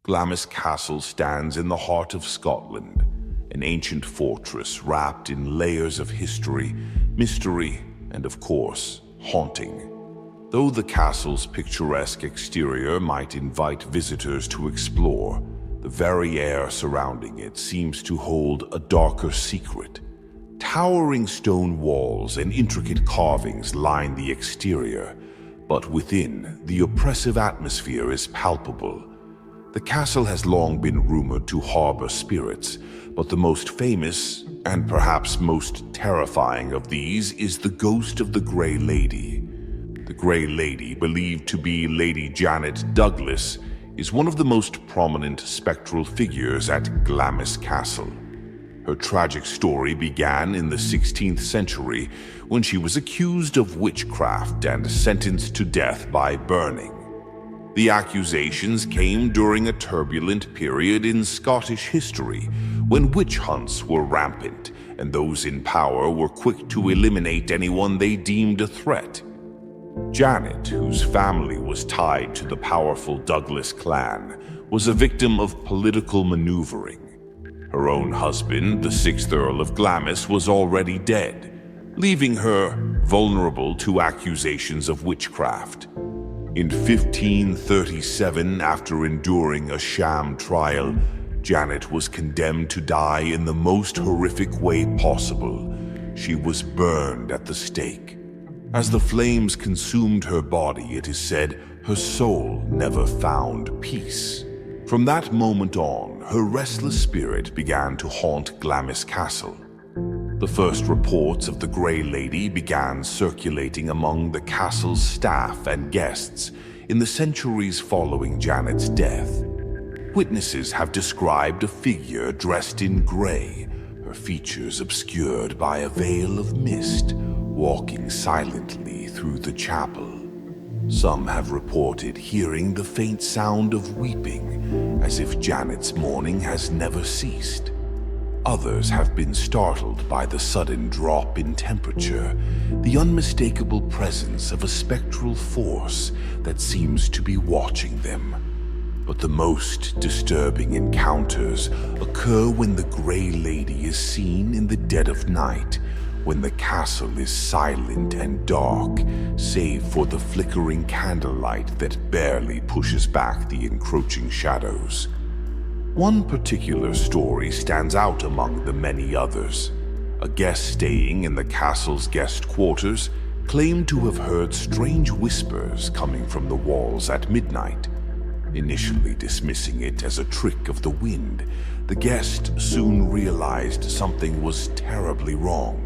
Glamis Castle stands in the heart of Scotland, an ancient fortress wrapped in layers of history, mystery, and of course, haunting. Though the castle's picturesque exterior might invite visitors to explore, the very air surrounding it seems to hold a darker secret. Towering stone walls and intricate carvings line the exterior, but within, the oppressive atmosphere is palpable. The castle has long been rumored to harbor spirits, but the most famous, and perhaps most terrifying of these, is the ghost of the Grey Lady. The Grey Lady, believed to be Lady Janet Douglas, is one of the most prominent spectral figures at Glamis Castle. Her tragic story began in the 16th century when she was accused of witchcraft and sentenced to death by burning. The accusations came during a turbulent period in Scottish history when witch hunts were rampant and those in power were quick to eliminate anyone they deemed a threat. Janet, whose family was tied to the powerful Douglas clan, was a victim of political maneuvering. Her own husband, the 6th Earl of Glamis, was already dead, leaving her vulnerable to accusations of witchcraft. In 1537, after enduring a sham trial, Janet was condemned to die in the most horrific way possible. She was burned at the stake. As the flames consumed her body, it is said, her soul never found peace. From that moment on, her restless spirit began to haunt Glamis Castle. The first reports of the Grey Lady began circulating among the castle's staff and guests in the centuries following Janet's death. Witnesses have described a figure dressed in grey, her features obscured by a veil of mist, walking silently through the chapel. Some have reported hearing the faint sound of weeping, as if Janet's mourning has never ceased. Others have been startled by the sudden drop in temperature, the unmistakable presence of a spectral force that seems to be watching them. But the most disturbing encounters occur when the Grey Lady is seen in the dead of night, when the castle is silent and dark, save for the flickering candlelight that barely pushes back the encroaching shadows. One particular story stands out among the many others. A guest staying in the castle's guest quarters claimed to have heard strange whispers coming from the walls at midnight. Initially dismissing it as a trick of the wind, the guest soon realized something was terribly wrong.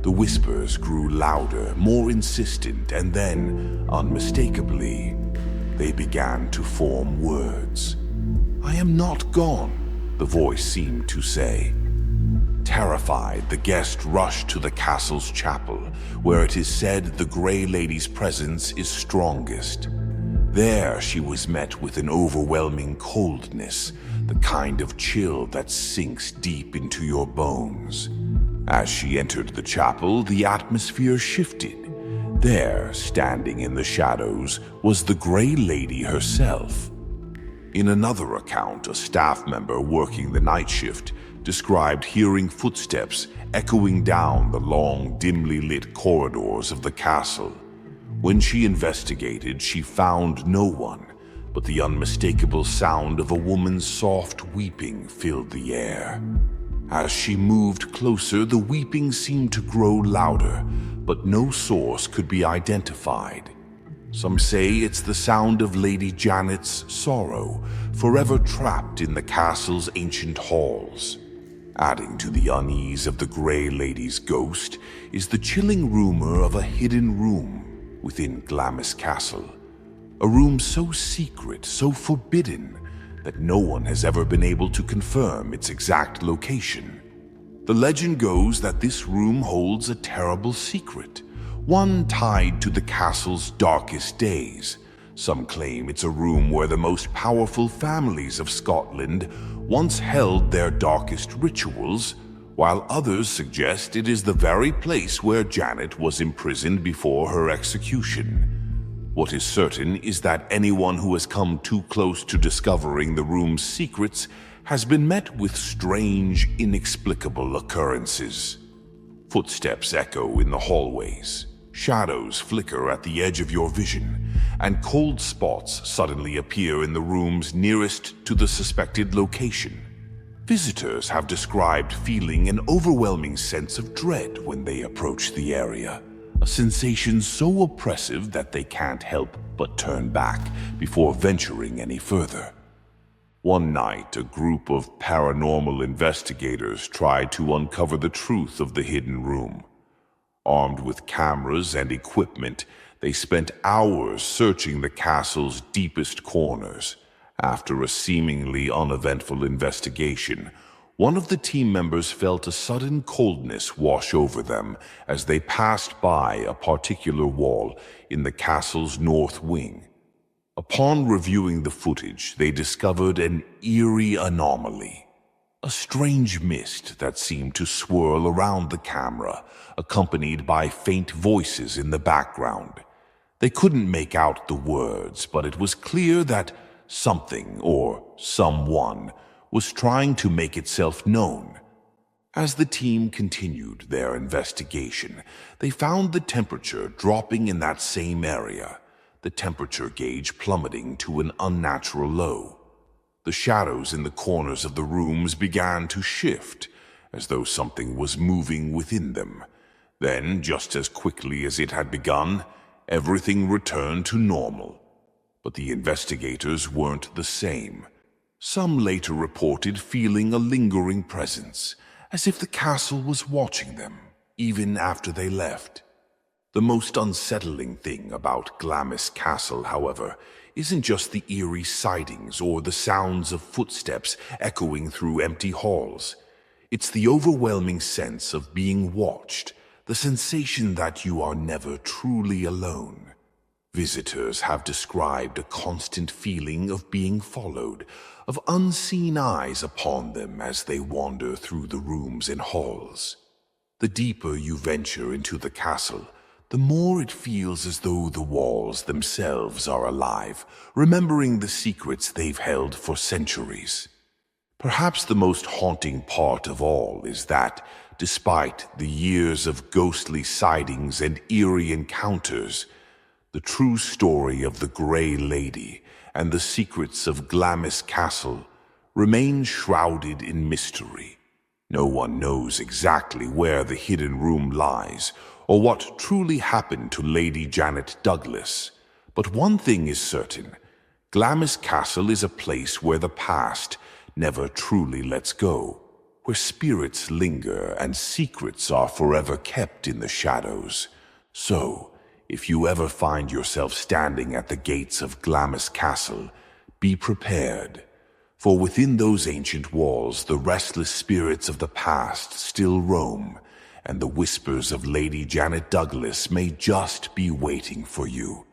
The whispers grew louder, more insistent, and then, unmistakably, they began to form words. "I am not gone," the voice seemed to say. Terrified, the guest rushed to the castle's chapel, where it is said the Grey Lady's presence is strongest. There she was met with an overwhelming coldness, the kind of chill that sinks deep into your bones. As she entered the chapel, the atmosphere shifted. There, standing in the shadows, was the Grey Lady herself. In another account, a staff member working the night shift described hearing footsteps echoing down the long, dimly lit corridors of the castle. When she investigated, she found no one, but the unmistakable sound of a woman's soft weeping filled the air. As she moved closer, the weeping seemed to grow louder, but no source could be identified. Some say it's the sound of Lady Janet's sorrow, forever trapped in the castle's ancient halls. Adding to the unease of the Grey Lady's ghost is the chilling rumor of a hidden room within Glamis Castle. A room so secret, so forbidden, that no one has ever been able to confirm its exact location. The legend goes that this room holds a terrible secret, one tied to the castle's darkest days. Some claim it's a room where the most powerful families of Scotland once held their darkest rituals, while others suggest it is the very place where Janet was imprisoned before her execution. What is certain is that anyone who has come too close to discovering the room's secrets has been met with strange, inexplicable occurrences. Footsteps echo in the hallways, shadows flicker at the edge of your vision, and cold spots suddenly appear in the rooms nearest to the suspected location. Visitors have described feeling an overwhelming sense of dread when they approach the area, a sensation so oppressive that they can't help but turn back before venturing any further. One night, a group of paranormal investigators tried to uncover the truth of the hidden room. Armed with cameras and equipment, they spent hours searching the castle's deepest corners. After a seemingly uneventful investigation, one of the team members felt a sudden coldness wash over them as they passed by a particular wall in the castle's north wing. Upon reviewing the footage, they discovered an eerie anomaly. A strange mist that seemed to swirl around the camera, accompanied by faint voices in the background. They couldn't make out the words, but it was clear that something or someone was trying to make itself known. As the team continued their investigation, they found the temperature dropping in that same area, the temperature gauge plummeting to an unnatural low. The shadows in the corners of the rooms began to shift, as though something was moving within them. Then, just as quickly as it had begun, everything returned to normal. But the investigators weren't the same. Some later reported feeling a lingering presence, as if the castle was watching them, even after they left. The most unsettling thing about Glamis Castle, however, isn't just the eerie sightings or the sounds of footsteps echoing through empty halls. It's the overwhelming sense of being watched, the sensation that you are never truly alone. Visitors have described a constant feeling of being followed, of unseen eyes upon them as they wander through the rooms and halls. The deeper you venture into the castle, the more it feels as though the walls themselves are alive, remembering the secrets they've held for centuries. Perhaps the most haunting part of all is that, despite the years of ghostly sightings and eerie encounters, the true story of the Grey Lady and the secrets of Glamis Castle remain shrouded in mystery. No one knows exactly where the hidden room lies, or what truly happened to Lady Janet Douglas. But one thing is certain: Glamis Castle is a place where the past never truly lets go, where spirits linger and secrets are forever kept in the shadows. So, if you ever find yourself standing at the gates of Glamis Castle, be prepared. For within those ancient walls, the restless spirits of the past still roam, and the whispers of Lady Janet Douglas may just be waiting for you.